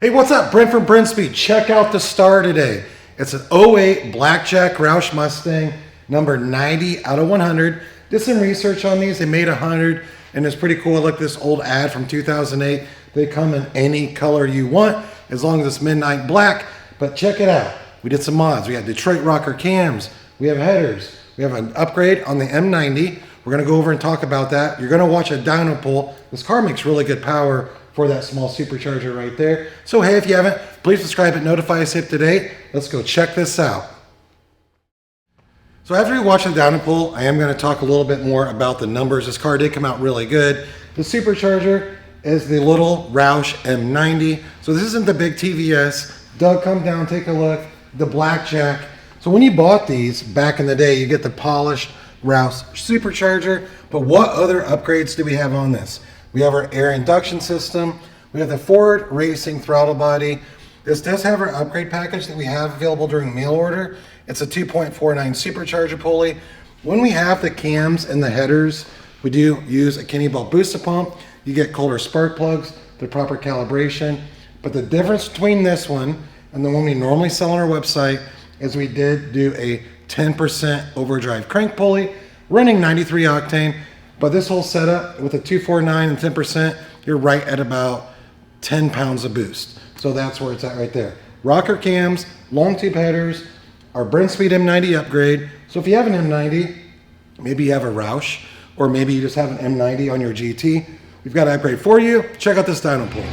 Hey, what's up? Brent from Brenspeed. Check out the star today. It's an '08 Blackjack Roush Mustang, number 90 out of 100. Did some research on these. They made 100, and it's pretty cool. Look, this old ad from 2008. They come in any color you want, as long as it's midnight black. But check it out. We did some mods. We got Detroit rocker cams. We have headers. We have an upgrade on the M90. We're going to go over and talk about that. You're going to watch a dyno pull. This car makes really good power for that small supercharger right there. So hey, if you haven't, please subscribe and notify us if today. Let's go check this out. So after you watch the dyno pull, I am going to talk a little bit more about the numbers. This car did come out really good. The supercharger is the little Roush M90. So this isn't the big TVS. Doug, come down, take a look. The Blackjack. So when you bought these back in the day, you get the polished Roush supercharger. But what other upgrades do we have on this? We have our air induction system. We have the Ford Racing throttle body. This does have our upgrade package that we have available during mail order. It's a 2.49 supercharger pulley. When we have the cams and the headers, we do use a Kenny Belt booster pump. You get colder spark plugs, the proper calibration. But the difference between this one and the one we normally sell on our website is we did do a 10% overdrive crank pulley, running 93 octane. But this whole setup with a 249 and 10%, you're right at about 10 pounds of boost. So that's where it's at right there. Rocker cams, long tube headers, our Brenspeed M90 upgrade. So if you have an M90, maybe you have a Roush, or maybe you just have an M90 on your GT, we've got an upgrade for you. Check out this dyno pull.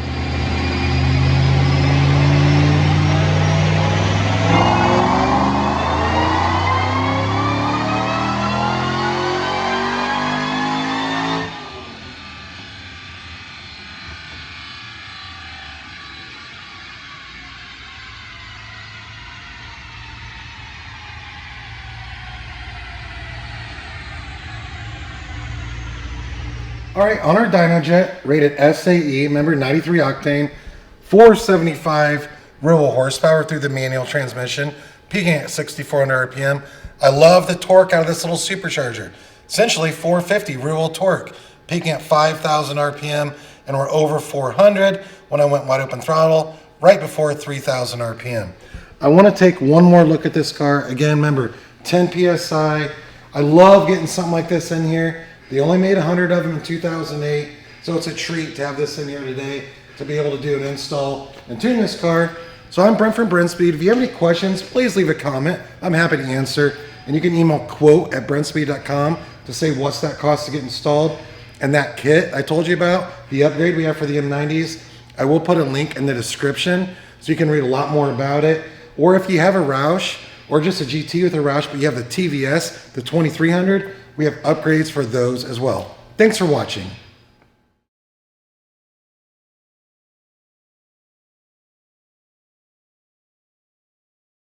All right, on our Dynojet, rated SAE, remember 93 octane, 475 real horsepower through the manual transmission, peaking at 6,400 RPM. I love the torque out of this little supercharger. Essentially 450 real torque, peaking at 5,000 RPM, and we're over 400 when I went wide open throttle, right before 3,000 RPM. I want to take one more look at this car. Again, remember, 10 PSI. I love getting something like this in here. They only made 100 of them in 2008, so it's a treat to have this in here today to be able to do an install and tune this car. So I'm Brent from Brenspeed. If you have any questions, please leave a comment. I'm happy to answer. And you can email quote@brenspeed.com to say what's that cost to get installed. And that kit I told you about, the upgrade we have for the M90s, I will put a link in the description so you can read a lot more about it. Or if you have a Roush or just a GT with a Roush, but you have the TVS, the 2300, we have upgrades for those as well. Thanks for watching.